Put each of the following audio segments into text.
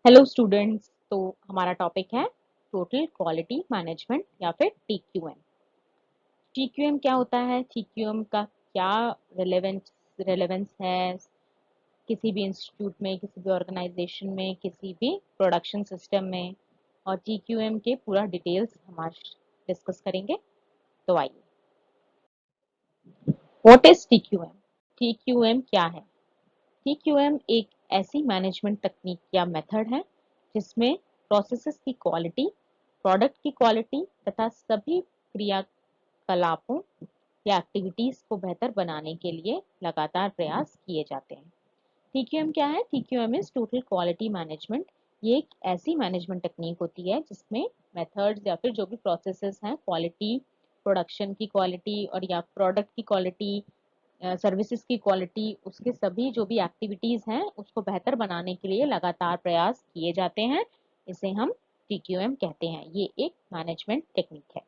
Hello students. तो हमारा topic है टोटल क्वालिटी मैनेजमेंट या फिर टीक्यूएम। टीक्यूएम क्या होता है? टीक्यूएम का क्या रेलेवेंस है किसी भी इंस्टीट्यूट में, किसी भी ऑर्गेनाइजेशन में, किसी भी प्रोडक्शन सिस्टम में, और टीक्यूएम के पूरा डिटेल्स हम आज डिस्कस करेंगे। तो आइए, व्हाट इज टीक्यूएम? टीक्यूएम क्या है? टीक्यूएम एक ऐसी मैनेजमेंट तकनीक या मेथड है जिसमें प्रोसेसेस की क्वालिटी, प्रोडक्ट की क्वालिटी तथा सभी क्रियाकलापों या एक्टिविटीज को बेहतर बनाने के लिए लगातार प्रयास किए जाते हैं। टीक्यूएम क्या है? TQM is total quality management. ये एक ऐसी मैनेजमेंट टेक्निक होती है जिसमें मेथड्स या फिर जो भी प्रोसेसेस हैं, क्वालिटी, प्रोडक्शन की क्वालिटी और या प्रोडक्ट की क्वालिटी, सर्विसेज की क्वालिटी, उसके सभी जो भी एक्टिविटीज हैं उसको बेहतर बनाने के लिए लगातार प्रयास किए जाते हैं। इसे हम टीक्यूएम कहते हैं। ये एक मैनेजमेंट टेक्निक है।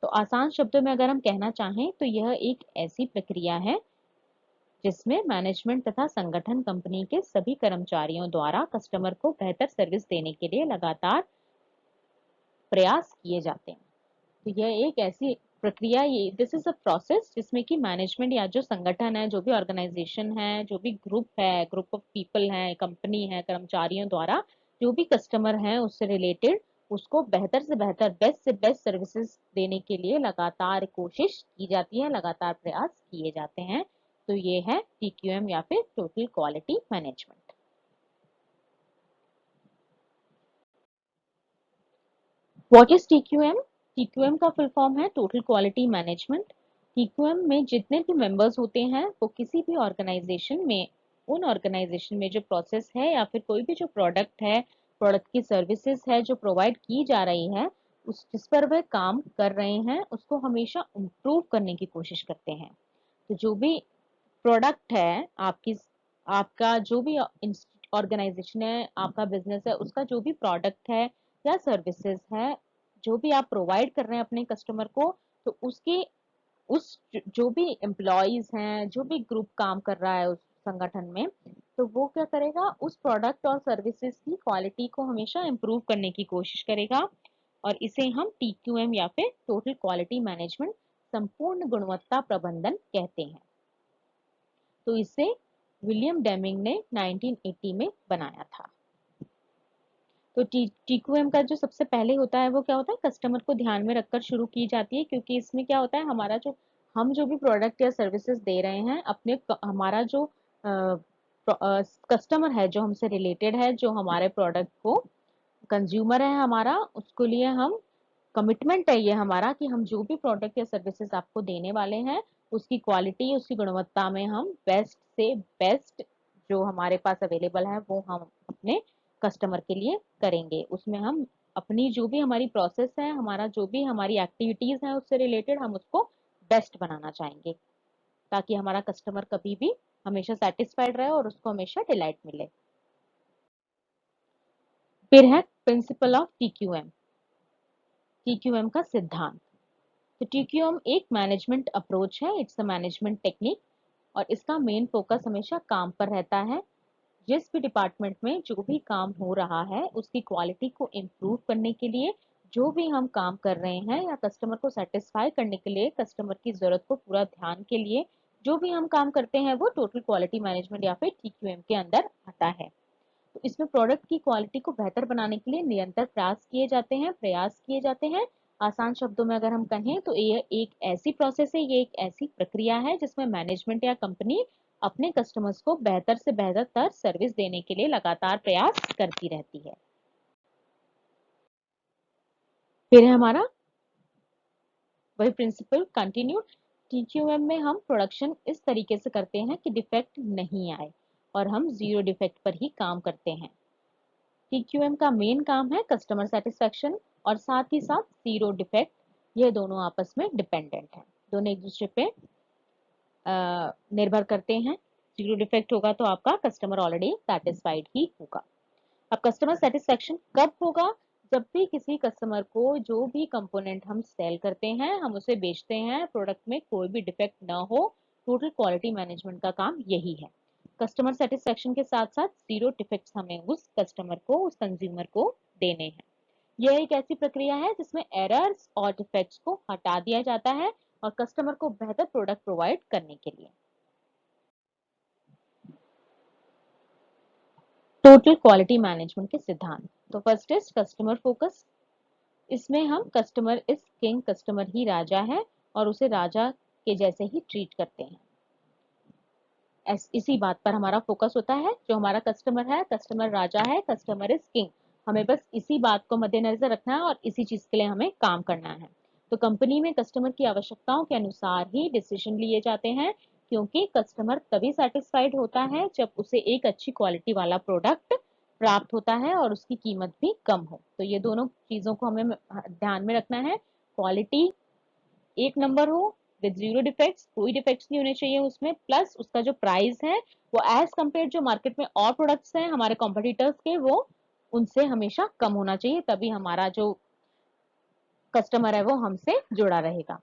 तो आसान शब्दों में अगर हम कहना चाहें तो यह एक ऐसी प्रक्रिया है जिसमें मैनेजमेंट तथा संगठन कंपनी के सभी कर्मचारियों द्वारा कस्टमर को बेहतर सर्विस देने के लिए लगातार प्रयास किए जाते हैं। तो यह एक ऐसी प्रक्रिया, ये दिस इज अ प्रोसेस जिसमें कि मैनेजमेंट या जो संगठन है, जो भी ऑर्गेनाइजेशन है, जो भी ग्रुप है, ग्रुप ऑफ पीपल है, कंपनी है, कर्मचारियों द्वारा जो भी कस्टमर है उससे रिलेटेड उसको बेहतर से बेहतर, बेस्ट से बेस्ट सर्विसेज देने के लिए लगातार कोशिश की जाती है, लगातार प्रयास किए जाते हैं। तो ये है टीक्यूएम या फिर total quality management. What is TQM? TQM का फुल फॉर्म है टोटल क्वालिटी मैनेजमेंट। टीक्यूएम में जितने भी मेंबर्स होते हैं वो किसी भी ऑर्गेनाइजेशन में, उन ऑर्गेनाइजेशन में जो प्रोसेस है या फिर कोई भी जो प्रोडक्ट है, प्रोडक्ट की सर्विसेज है जो प्रोवाइड की जा रही है, उस जिस पर वह काम कर रहे हैं उसको हमेशा इम्प्रूव करने की कोशिश करते हैं। तो जो भी प्रोडक्ट है आपकी, आपका जो भी ऑर्गेनाइजेशन है, आपका बिजनेस है, उसका जो भी प्रोडक्ट है या सर्विसेज है जो भी आप प्रोवाइड कर रहे हैं अपने कस्टमर को, तो उसके उस जो भी एम्प्लॉयज हैं, जो भी ग्रुप काम कर रहा है उस संगठन में, तो वो क्या करेगा, उस प्रोडक्ट और सर्विसेज की क्वालिटी को हमेशा इम्प्रूव करने की कोशिश करेगा। और इसे हम टीक्यूएम या फिर टोटल क्वालिटी मैनेजमेंट, संपूर्ण गुणवत्ता प्रबंधन कहते हैं। तो इसे विलियम डेमिंग ने 1980 में बनाया था। तो टीक्यूएम का जो सबसे पहले होता है वो क्या होता है, कस्टमर को ध्यान में रखकर शुरू की जाती है, क्योंकि इसमें क्या होता है, हमारा जो हम जो भी प्रोडक्ट या सर्विसेज दे रहे हैं अपने हमारा जो कस्टमर है, जो हमसे रिलेटेड है, जो हमारे प्रोडक्ट को कंज्यूमर है हमारा, उसके लिए हम कमिटमेंट है ये हमारा कि हम जो भी प्रोडक्ट या सर्विसेज आपको देने वाले हैं उसकी क्वालिटी, उसकी गुणवत्ता में हम बेस्ट से बेस्ट जो हमारे पास अवेलेबल है वो हम अपने कस्टमर के लिए करेंगे। उसमें हम अपनी जो भी हमारी प्रोसेस है, हमारा जो भी हमारी एक्टिविटीज है उससे रिलेटेड हम उसको बेस्ट बनाना चाहेंगे, ताकि हमारा कस्टमर कभी भी हमेशा सेटिस्फाइड रहे और उसको हमेशा डिलाइट मिले। फिर है प्रिंसिपल ऑफ टीक्यूएम। टीक्यूएम का सिद्धांत। तो टीक्यूएम एक मैनेजमेंट अप्रोच है, इट्स अ मैनेजमेंट टेक्निक, और इसका मेन फोकस हमेशा काम पर रहता है। जिस भी डिपार्टमेंट में जो भी काम हो रहा है उसकी क्वालिटी को इम्प्रूव करने के लिए, जो भी हम काम कर रहे हैं या कस्टमर को सेटिस्फाई करने के लिए, कस्टमर की जरूरत को पूरा ध्यान के लिए जो भी हम काम करते हैं वो टोटल क्वालिटी मैनेजमेंट या फिर टीक्यूएम के अंदर आता है। तो इसमें प्रोडक्ट की क्वालिटी को बेहतर बनाने के लिए निरंतर प्रयास किए जाते हैं। आसान शब्दों में अगर हम कहें तो ये एक ऐसी प्रोसेस है, ये एक ऐसी प्रक्रिया है जिसमें मैनेजमेंट या कंपनी अपने कस्टमर्स को बेहतर से बेहतर सर्विस देने के लिए लगातार प्रयास करती रहती है। फिर है हमारा वही प्रिंसिपल कंटिन्यूड। टीक्यूएम में हम प्रोडक्शन इस तरीके से करते हैं कि डिफेक्ट नहीं आए, और हम जीरो डिफेक्ट पर ही काम करते हैं। टीक्यूएम का मेन काम है कस्टमर सेटिस्फेक्शन और साथ ही साथ जीरो डिफेक्ट। ये दोनों आपस में डिपेंडेंट हैं, दोनों एक दूसरे पे निर्भर करते हैं। जीरो डिफेक्ट होगा तो आपका कस्टमर ऑलरेडी सेटिस्फाइड ही होगा। अब कस्टमर सेटिस्फेक्शन कब होगा? जब भी किसी कस्टमर को जो भी कंपोनेंट हम सेल करते हैं, हम उसे बेचते हैं, प्रोडक्ट में कोई भी डिफेक्ट ना हो। टोटल क्वालिटी मैनेजमेंट का काम यही है। कस्टमर सेटिस्फेक्शन के साथ साथ 0 डिफेक्ट्स हमें उस कस्टमर को, उस कंज्यूमर को देने हैं। यह एक ऐसी प्रक्रिया है जिसमें एरर्स और डिफेक्ट्स को हटा दिया जाता है और कस्टमर को बेहतर प्रोडक्ट प्रोवाइड करने के लिए। टोटल क्वालिटी मैनेजमेंट के सिद्धांत। तो फर्स्ट इज कस्टमर फोकस। इसमें हम कस्टमर इज किंग, कस्टमर ही राजा है और उसे राजा के जैसे ही ट्रीट करते हैं। इसी बात पर हमारा फोकस होता है। जो हमारा कस्टमर है, कस्टमर राजा है, कस्टमर इज किंग, हमें बस इसी बात को मद्देनजर रखना है और इसी चीज के लिए हमें काम करना है। तो कंपनी में कस्टमर की आवश्यकताओं के अनुसार ही डिसीजन लिए जाते हैं, क्योंकि कस्टमर तभी सेटिस्फाइड होता है जब उसे एक अच्छी क्वालिटी वाला प्रोडक्ट प्राप्त होता है और उसकी कीमत भी कम हो। तो ये दोनों चीजों को हमें ध्यान में रखना है। क्वालिटी एक नंबर हो विद 0 डिफेक्ट्स, कोई डिफेक्ट्स नहीं होने चाहिए उसमें, प्लस उसका जो प्राइस है वो एज कंपेयर जो मार्केट में और प्रोडक्ट्स हैं हमारे कॉम्पिटिटर्स के, वो उनसे हमेशा कम होना चाहिए, तभी हमारा जो कस्टमर है वो हमसे जुड़ा रहेगा।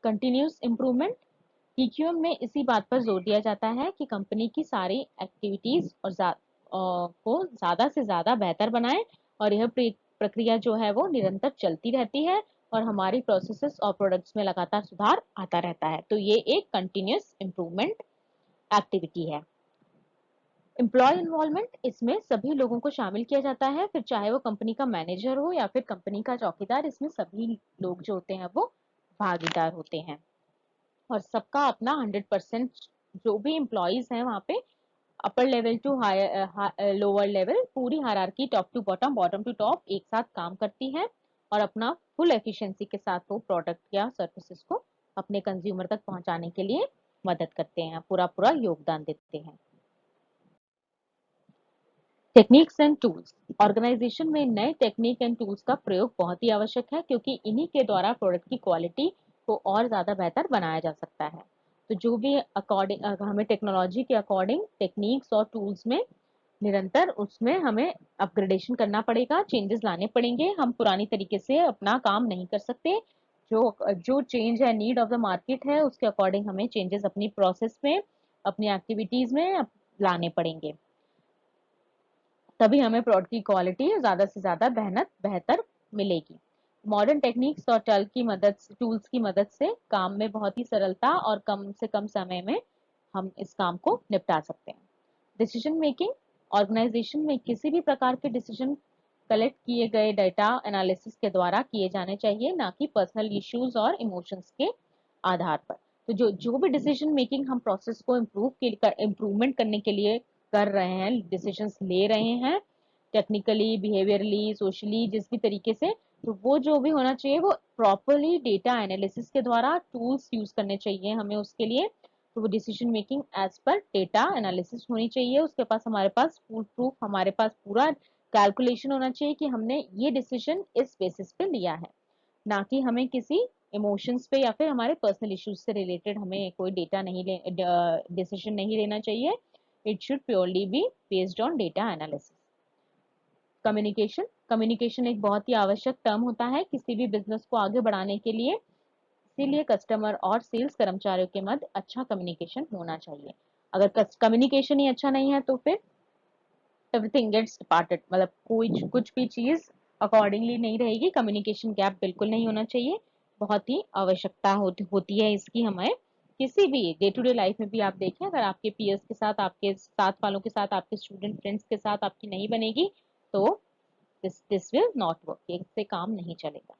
Continuous improvement. टीक्यूएम में इसी बात पर जोर दिया जाता है कि कंपनी की सारी एक्टिविटीज और को ज्यादा से ज्यादा बेहतर बनाए और यह प्रक्रिया जो है वो निरंतर चलती रहती है और हमारी प्रोसेसेस और प्रोडक्ट्स में लगातार सुधार आता रहता है। तो ये एक कंटिन्यूस इम्प्रूवमेंट एक्टिविटी है। एम्प्लॉय इन्वॉल्वमेंट, इसमें सभी लोगों को शामिल किया जाता है, फिर चाहे वो कंपनी का मैनेजर हो या फिर कंपनी का चौकीदार, इसमें सभी लोग जो होते हैं वो भागीदार होते हैं और सबका अपना 100%, जो भी एम्प्लॉयज हैं वहाँ पे, upper level to higher lower level, पूरी hierarchy top to bottom, bottom to top एक साथ काम करती है और अपना फुल एफिशिएंसी के साथ वो प्रोडक्ट या सर्विसेज को अपने कंज्यूमर तक पहुंचाने के लिए मदद करते हैं, पूरा पूरा योगदान देते हैं। Techniques and tools. ऑर्गेनाइजेशन में नए टेक्निक एंड टूल्स का प्रयोग बहुत ही आवश्यक है, क्योंकि इन्हीं के द्वारा प्रोडक्ट की क्वालिटी को और ज़्यादा बेहतर बनाया जा सकता है। तो जो भी अकॉर्डिंग हमें टेक्नोलॉजी के अकॉर्डिंग टेक्निक्स और टूल्स में निरंतर उसमें हमें अपग्रेडेशन करना पड़ेगा, चेंजेस लाने पड़ेंगे। हम पुरानी तरीके से अपना काम नहीं कर सकते। जो जो चेंज है, नीड ऑफ द मार्केट है, उसके अकॉर्डिंग हमें चेंजेस अपनी प्रोसेस में, अपनी एक्टिविटीज में लाने पड़ेंगे, तभी हमें प्रोडक्ट की क्वालिटी ज़्यादा से ज़्यादा बेहतर मिलेगी। मॉडर्न टेक्निक्स और टूल्स की मदद से काम में बहुत ही सरलता और कम से कम समय में हम इस काम को निपटा सकते हैं। Decision making. ऑर्गेनाइजेशन में किसी भी प्रकार के डिसीजन कलेक्ट किए गए डेटा एनालिसिस के द्वारा किए जाने चाहिए, ना कि पर्सनल इश्यूज और इमोशंस के आधार पर। तो जो जो भी डिसीजन मेकिंग हम प्रोसेस को इम्प्रूवमेंट करने के लिए कर रहे हैं, डिसीजंस ले रहे हैं, टेक्निकली, बिहेवियरली, सोशली, जिस भी तरीके से, तो वो जो भी होना चाहिए वो प्रॉपरली डेटा एनालिसिस के द्वारा टूल्स यूज करने चाहिए हमें उसके लिए। तो वो डिसीजन मेकिंग एज पर डेटा एनालिसिस होनी चाहिए, उसके पास हमारे पास फुल प्रूफ, हमारे पास पूरा कैलकुलेशन होना चाहिए कि हमने ये डिसीजन इस बेसिस पे लिया है, ना कि हमें किसी इमोशंस पे या फिर हमारे पर्सनल इश्यूज से रिलेटेड हमें कोई डेटा नहीं ले डिसीजन नहीं लेना चाहिए। It should purely be based on data analysis. Communication. Communication एक बहुत ही आवश्यक टर्म होता है किसी भी बिजनेस को आगे बढ़ाने के लिए, इसीलिए कस्टमर और सेल्स कर्मचारियों के मध्य अच्छा कम्युनिकेशन होना चाहिए। अगर कम्युनिकेशन ही अच्छा नहीं है तो फिर एवरीथिंग गेट्स डिपार्टेड, मतलब कोई कुछ भी चीज अकॉर्डिंगली नहीं रहेगी। कम्युनिकेशन गैप बिल्कुल नहीं होना चाहिए, बहुत ही आवश्यकता होती है इसकी हमें। किसी भी डे टू डे लाइफ में भी आप देखें, अगर आपके पीयर्स के साथ, आपके साथ वालों के साथ, आपके स्टूडेंट फ्रेंड्स के साथ आपकी नहीं बनेगी, तो दिस विल नॉट वर्क, इससे काम नहीं चलेगा।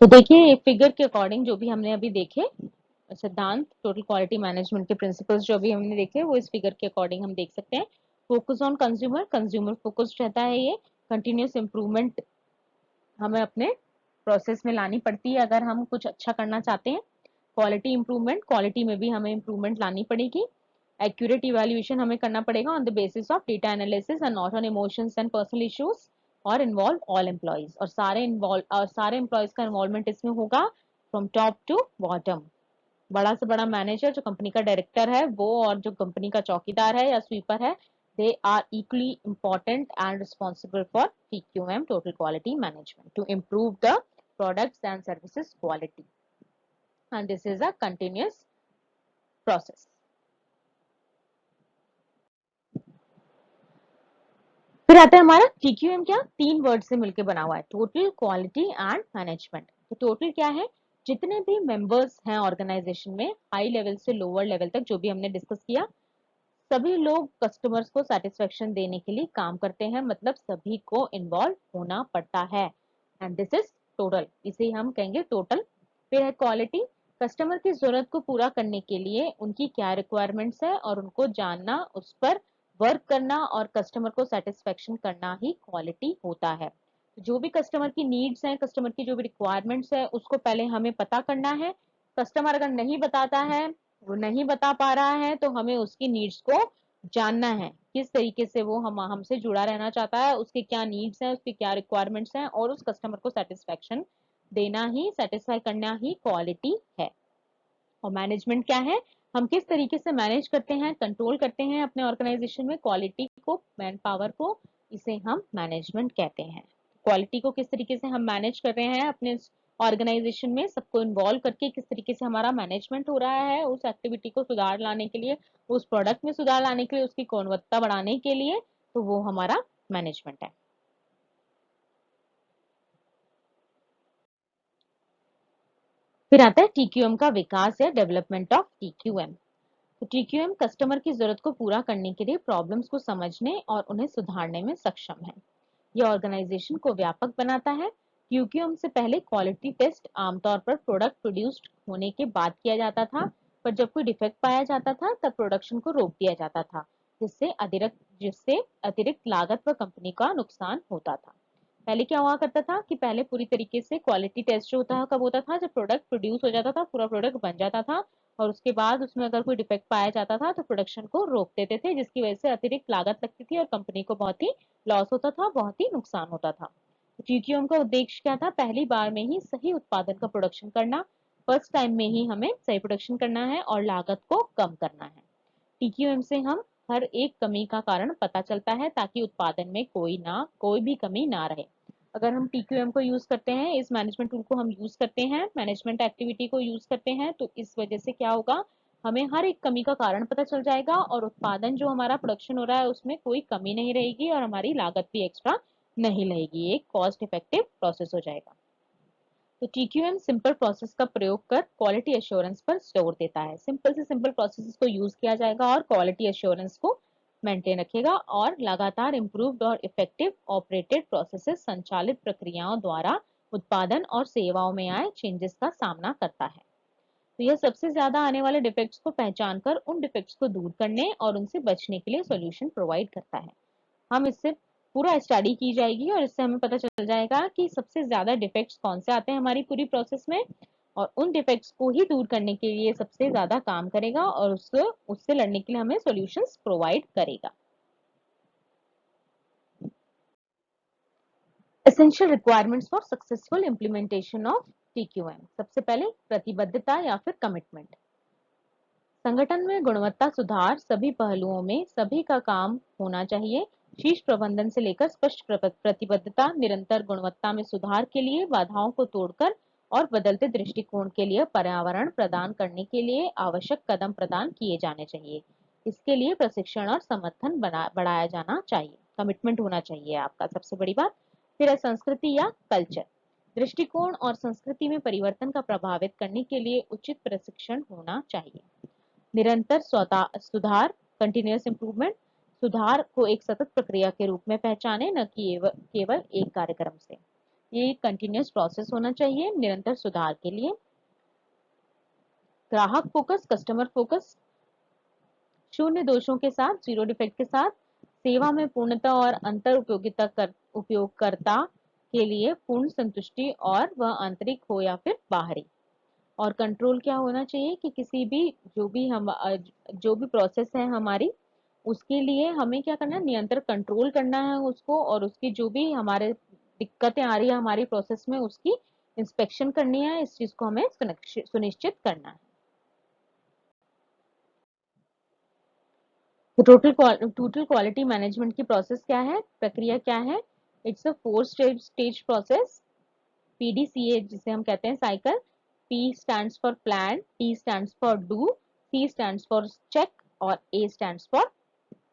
तो देखिए, फिगर के अकॉर्डिंग जो भी हमने अभी देखे सिद्धांत, टोटल क्वालिटी मैनेजमेंट के प्रिंसिपल्स जो भी हमने देखे, वो इस फिगर के अकॉर्डिंग हम देख सकते हैं। Focus on consumer, consumer focused रहता है ये। कंटिन्यूस इंप्रूवमेंट हमें अपने प्रोसेस में लानी पड़ती है अगर हम कुछ अच्छा करना चाहते हैं। क्वालिटी इंप्रूवमेंट, क्वालिटी में भी हमें इंप्रूवमेंट लानी पड़ेगी। एक्यूरेट इवैल्यूएशन हमें करना पड़ेगा on the basis of data analysis and not on emotions and personal issues, और इन्वॉल्व ऑल एम्प्लॉयज, और सारे एम्प्लॉयज का इन्वॉल्वमेंट इसमें होगा फ्रॉम टॉप टू बॉटम। बड़ा से बड़ा मैनेजर जो कंपनी का डायरेक्टर है वो, और जो कंपनी का चौकीदार है या स्वीपर है, they are equally important and responsible for TQM, total quality management, to improve the products and services quality. and this is a continuous process. फिर आता है हमारा TQM, क्या 3 वर्ड से मिलकर बना हुआ है, टोटल क्वालिटी एंड मैनेजमेंट। तो टोटल क्या है, जितने भी मेंबर्स हैं ऑर्गेनाइजेशन में, हाई लेवल से लोअर लेवल तक जो भी हमने डिस्कस किया, सभी लोग कस्टमर्स को सेटिस्फेक्शन देने के लिए काम करते हैं, मतलब सभी को इन्वॉल्व होना पड़ता है, एंड दिस इज टोटल, इसे हम कहेंगे टोटल। फिर है क्वालिटी, कस्टमर की जरूरत को पूरा करने के लिए उनकी क्या रिक्वायरमेंट्स है और उनको जानना, उस पर वर्क करना और कस्टमर को सेटिस्फेक्शन करना ही क्वालिटी होता है। जो भी कस्टमर की नीड्स हैं, कस्टमर की जो भी रिक्वायरमेंट्स है, उसको पहले हमें पता करना है। कस्टमर अगर नहीं बताता है, वो नहीं बता पा रहा है, तो हमें उसकी नीड्स को जानना है, किस तरीके से वो हमसे जुड़ा रहना चाहता है, उसके क्या नीड्स हैं, उसकी क्या रिक्वायरमेंट्स हैं, और उस कस्टमर को सेटिस्फेक्शन देना ही, सेटिस्फाई करना ही क्वालिटी है। और मैनेजमेंट क्या है, हम किस तरीके से मैनेज करते हैं, कंट्रोल करते हैं अपने ऑर्गेनाइजेशन में क्वालिटी को, मैन पावर को, इसे हम मैनेजमेंट कहते हैं। क्वालिटी को किस तरीके से हम मैनेज कर रहे हैं अपने ऑर्गेनाइजेशन में, सबको इन्वॉल्व करके किस तरीके से हमारा मैनेजमेंट हो रहा है, उस एक्टिविटी को सुधार लाने के लिए, उस प्रोडक्ट में सुधार लाने के लिए, उसकी गुणवत्ता बढ़ाने के लिए, तो वो हमारा मैनेजमेंट है। फिर आता है TQM का विकास या डेवलपमेंट ऑफ TQM। तो TQM कस्टमर की जरूरत को पूरा करने के लिए प्रॉब्लम्स को समझने और उन्हें सुधारने में सक्षम है। यह ऑर्गेनाइजेशन को व्यापक बनाता है। TQM से पहले क्वालिटी टेस्ट आमतौर पर प्रोडक्ट प्रोड्यूस्ड होने के बाद किया जाता था, पर जब कोई डिफेक्ट पाया जाता था तब प्रोडक्शन को रोक दिया जाता था, जिससे अतिरिक्त लागत पर कंपनी का नुकसान होता था। पहले क्या हुआ करता था कि पहले पूरी तरीके से क्वालिटी टेस्ट जो होता है कब होता था, जब प्रोडक्ट प्रोड्यूस हो जाता था, पूरा प्रोडक्ट बन जाता था, और उसके बाद उसमें अगर कोई डिफेक्ट पाया जाता था तो प्रोडक्शन को रोक देते थे, जिसकी वजह से अतिरिक्त लागत लगती थी और कंपनी को बहुत ही लॉस होता था, बहुत ही नुकसान होता था। TQM का उद्देश्य क्या था, पहली बार में ही सही उत्पादन का प्रोडक्शन करना, फर्स्ट टाइम में ही हमें सही प्रोडक्शन करना है और लागत को कम करना है। TQM से हम हर एक कमी का कारण पता चलता है, ताकि उत्पादन में कोई भी कमी ना रहे। अगर हम TQM को यूज करते हैं, इस मैनेजमेंट टूल को हम यूज करते हैं, मैनेजमेंट एक्टिविटी को यूज करते हैं, तो इस वजह से क्या होगा, हमें हर एक कमी का कारण पता चल जाएगा और उत्पादन जो हमारा प्रोडक्शन हो रहा है उसमें कोई कमी नहीं रहेगी और हमारी लागत भी एक्स्ट्रा नहीं लगेगी, एक कॉस्ट इफेक्टिव प्रोसेस हो जाएगा। तो TQM सिंपल प्रोसेस का प्रयोग कर क्वालिटी एश्योरेंस पर जोर देता है। सिंपल से सिंपल प्रोसेस को यूज किया जाएगा और क्वालिटी एश्योरेंस को मेंटेन रखेगा, और लगातार इम्प्रूव्ड और इफेक्टिव ऑपरेटेड प्रोसेसेस संचालित प्रक्रियाओं द्वारा उत्पादन और सेवाओं में आए चेंजेस का सामना करता है। तो यह सबसे ज्यादा आने वाले डिफेक्ट्स को पहचान कर उन डिफेक्ट्स को दूर करने और उनसे बचने के लिए सॉल्यूशन प्रोवाइड करता है। हम इससे पूरा स्टडी की जाएगी और इससे हमें पता चल जाएगा कि सबसे ज्यादा डिफेक्ट्स कौन से आते हैं हमारी पूरी प्रोसेस में, और उन डिफेक्ट्स को ही दूर करने के लिए सबसे ज्यादा काम करेगा और उससे उससे लड़ने के लिए हमें सॉल्यूशंस प्रोवाइड करेगा। Essential requirements for successful implementation of TQM। सबसे पहले प्रतिबद्धता या फिर कमिटमेंट। संगठन में गुणवत्ता सुधार सभी पहलुओं में सभी का काम होना चाहिए। शीर्ष प्रबंधन से लेकर स्पष्ट प्रतिबद्धता, निरंतर गुणवत्ता में सुधार के लिए बाधाओं को तोड़कर और बदलते दृष्टिकोण के लिए पर्यावरण प्रदान करने के लिए आवश्यक कदम प्रदान किए जाने चाहिए। इसके लिए प्रशिक्षण और समर्थन बढ़ाया जाना चाहिए, कमिटमेंट होना चाहिए आपका, सबसे बड़ी बात। फिर है संस्कृति या कल्चर। दृष्टिकोण और संस्कृति में परिवर्तन का प्रभावित करने के लिए उचित प्रशिक्षण होना चाहिए। निरंतर सुधार, कंटिन्यूअस इंप्रूवमेंट, सुधार को एक सतत प्रक्रिया के रूप में पहचाने, न कि केवल एक कार्यक्रम से। ये कंटिन्यूअस प्रोसेस होना चाहिए निरंतर सुधार के लिए। ग्राहक फोकस, कस्टमर फोकस, शून्य दोषों के साथ, जीरो डिफेक्ट के साथ, सेवा में पूर्णता और अंतर उपयोगकर्ता के लिए पूर्ण संतुष्टि, और वह आंतरिक हो या फिर बाहरी। और कंट्रोल क्या होना चाहिए कि किसी भी जो भी प्रोसेस है हमारी, उसके लिए हमें क्या करना है, निरंतर कंट्रोल करना है उसको, और उसकी जो भी हमारे दिक्कतें आ रही है हमारी प्रोसेस में, उसकी इंस्पेक्शन करनी है, इस चीज को हमें सुनिश्चित करना है। तो टोटल क्वालिटी मैनेजमेंट की प्रोसेस क्या है, प्रक्रिया क्या है, it's a 4 stage process, PDCA जिसे हम कहते हैं cycle. P stands for plan, T stands for do, C stands for check और A stands for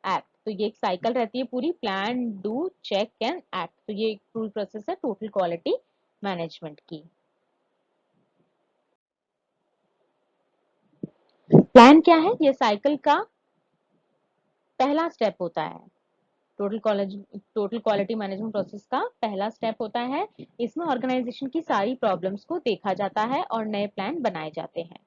act. तो ये एक साइकिल रहती है पूरी, plan, do, check and act. तो ये एक पूरी प्रोसेस है टोटल क्वालिटी मैनेजमेंट की. प्लान क्या है? ये साइकिल का पहला स्टेप होता है. टोटल क्वालिटी मैनेजमेंट प्रोसेस का पहला स्टेप होता है. इसमें ऑर्गेनाइजेशन की सारी प्रॉब्लम्स को देखा जाता है और नए प्लान बनाए जाते हैं.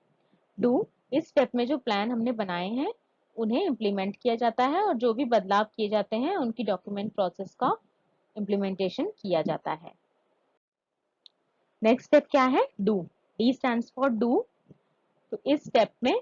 डू, इस स्टेप में जो प्लान हमने बनाए हैं उन्हें इम्प्लीमेंट किया जाता है और जो भी बदलाव किए जाते हैं उनकी डॉक्यूमेंट प्रोसेस का इम्प्लीमेंटेशन किया जाता है. नेक्स्ट स्टेप क्या है? Do. D stands for do. तो इस स्टेप में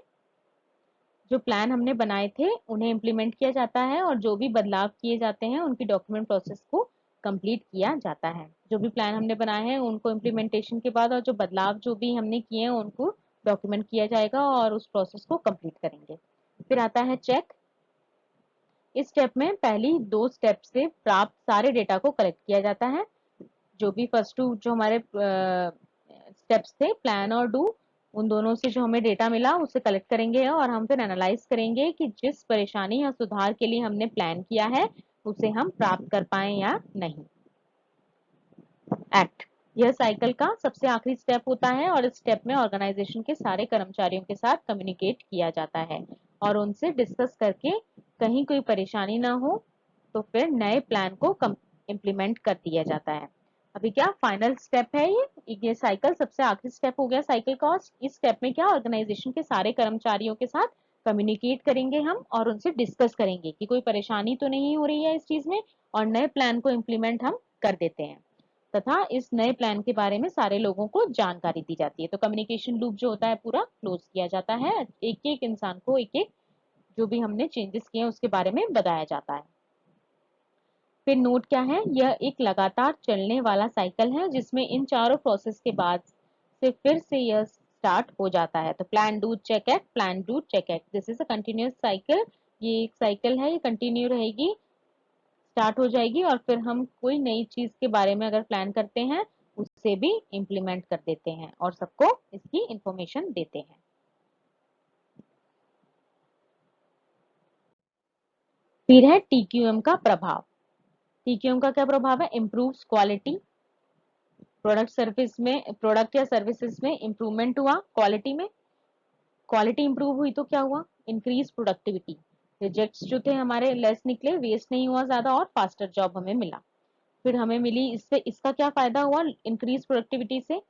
जो प्लान हमने बनाए थे उन्हें इम्प्लीमेंट किया जाता है और जो भी बदलाव किए जाते हैं उनकी डॉक्यूमेंट प्रोसेस को कंप्लीट किया जाता है. जो भी प्लान हमने बनाए हैं उनको इम्प्लीमेंटेशन के बाद और जो बदलाव जो भी हमने किए हैं उनको डॉक्यूमेंट किया जाएगा और उस प्रोसेस को कंप्लीट करेंगे. फिर आता है चेक. इस स्टेप में पहली दो स्टेप से प्राप्त सारे डेटा को कलेक्ट किया जाता है. जो भी फर्स्ट टू जो हमारे स्टेप्स थे, प्लान और डू, उन दोनों से जो हमें डेटा मिला उसे कलेक्ट करेंगे और हम फिर एनालाइज करेंगे कि जिस परेशानी या सुधार के लिए हमने प्लान किया है उसे हम प्राप्त कर पाए या नहीं. एक्ट, यह साइकिल का सबसे आखिरी स्टेप होता है और इस स्टेप में ऑर्गेनाइजेशन के सारे कर्मचारियों के साथ कम्युनिकेट किया जाता है और उनसे डिस्कस करके कहीं कोई परेशानी ना हो तो फिर नए प्लान को इम्प्लीमेंट कर दिया जाता है. अभी क्या फाइनल स्टेप है ये साइकिल सबसे आखिरी स्टेप हो गया साइकिल का. इस स्टेप में क्या ऑर्गेनाइजेशन के सारे कर्मचारियों के साथ कम्युनिकेट करेंगे हम और उनसे डिस्कस करेंगे कि कोई परेशानी तो नहीं हो रही है इस चीज में और नए प्लान को इम्प्लीमेंट हम कर देते हैं तथा इस नए प्लान के बारे में सारे लोगों को जानकारी दी जाती है. तो कम्युनिकेशन लूप जो होता है पूरा क्लोज किया जाता है. एक एक इंसान को एक एक जो भी हमने चेंजेस किए हैं उसके बारे में बताया जाता है. फिर नोट क्या है? यह एक लगातार चलने वाला साइकिल है जिसमें इन चारों प्रोसेस के बाद से फिर से यह स्टार्ट हो जाता है. तो plan, do, check, act, plan, do, check, act. This is a continuous cycle. ये एक साइकिल है, ये कंटिन्यू रहेगी, स्टार्ट हो जाएगी और फिर हम कोई नई चीज के बारे में अगर प्लान करते हैं उससे भी इम्प्लीमेंट कर देते हैं और सबको इसकी इंफॉर्मेशन देते हैं. फिर है टीक्यूएम का प्रभाव. टीक्यूएम का क्या प्रभाव है? Improves quality. प्रोडक्ट या सर्विसेज में इंप्रूवमेंट हुआ. क्वालिटी इंप्रूव हुई तो क्या हुआ? Increase productivity. रिजेक्ट्स जो थे हमारे लेस निकले, वेस्ट नहीं हुआ ज्यादा और फास्टर जॉब हमें मिला. फिर हमें मिली इससे इसका क्या फायदा हुआ? इंक्रीज प्रोडक्टिविटी से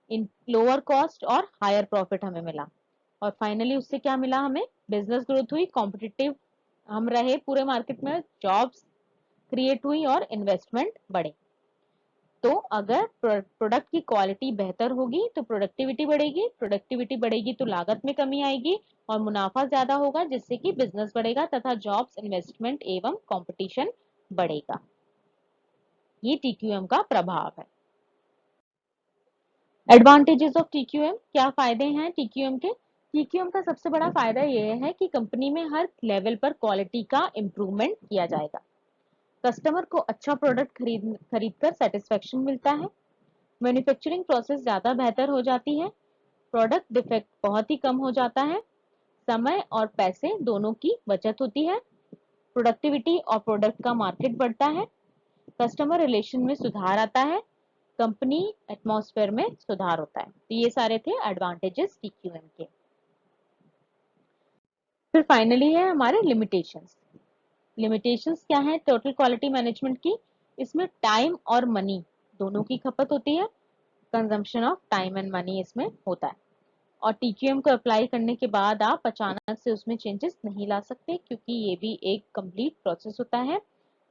इन लोअर कॉस्ट और हायर प्रॉफिट हमें मिला. और फाइनली उससे क्या मिला? हमें बिजनेस ग्रोथ हुई, कॉम्पिटिटिव हम रहे पूरे मार्केट में, जॉब्स क्रिएट हुई और इन्वेस्टमेंट बढ़े. तो अगर प्रोडक्ट की क्वालिटी बेहतर होगी तो प्रोडक्टिविटी बढ़ेगी तो लागत में कमी आएगी और मुनाफा ज्यादा होगा जिससे कि बिजनेस बढ़ेगा तथा जॉब्स, इन्वेस्टमेंट एवं कंपटीशन बढ़ेगा. ये टीक्यूएम का प्रभाव है. एडवांटेजेस ऑफ टीक्यूएम, क्या फायदे हैं टीक्यूएम के? टीक्यूएम का सबसे बड़ा फायदा यह है कि कंपनी में हर लेवल पर क्वालिटी का इम्प्रूवमेंट किया जाएगा. कस्टमर को अच्छा प्रोडक्ट खरीद कर सेटिस्फेक्शन मिलता है. मैन्युफैक्चरिंग प्रोसेस ज्यादा बेहतर हो जाती है. प्रोडक्ट डिफेक्ट बहुत ही कम हो जाता है. समय और पैसे दोनों की बचत होती है. प्रोडक्टिविटी और प्रोडक्ट का मार्केट बढ़ता है. कस्टमर रिलेशन में सुधार आता है. कंपनी एटमॉस्फेयर में सुधार होता है. तो ये सारे थे एडवांटेजेस टीक्यूएम के. फिर फाइनली है हमारे लिमिटेशंस. लिमिटेशंस क्या है टोटल क्वालिटी मैनेजमेंट की? इसमें टाइम और मनी दोनों की खपत होती है. Consumption of time and money इसमें होता है. और टीक्यूएम को अप्लाई करने के बाद आप अचानक से उसमें चेंजेस नहीं ला सकते क्योंकि ये भी एक कंप्लीट प्रोसेस होता है.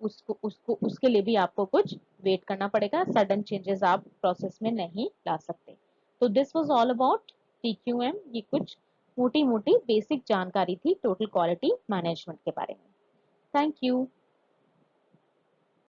उसके लिए भी आपको कुछ वेट करना पड़ेगा. सडन चेंजेस आप प्रोसेस में नहीं ला सकते. तो this was all about TQM. ये कुछ मोटी मोटी बेसिक जानकारी थी टोटल क्वालिटी मैनेजमेंट के बारे में. Thank you.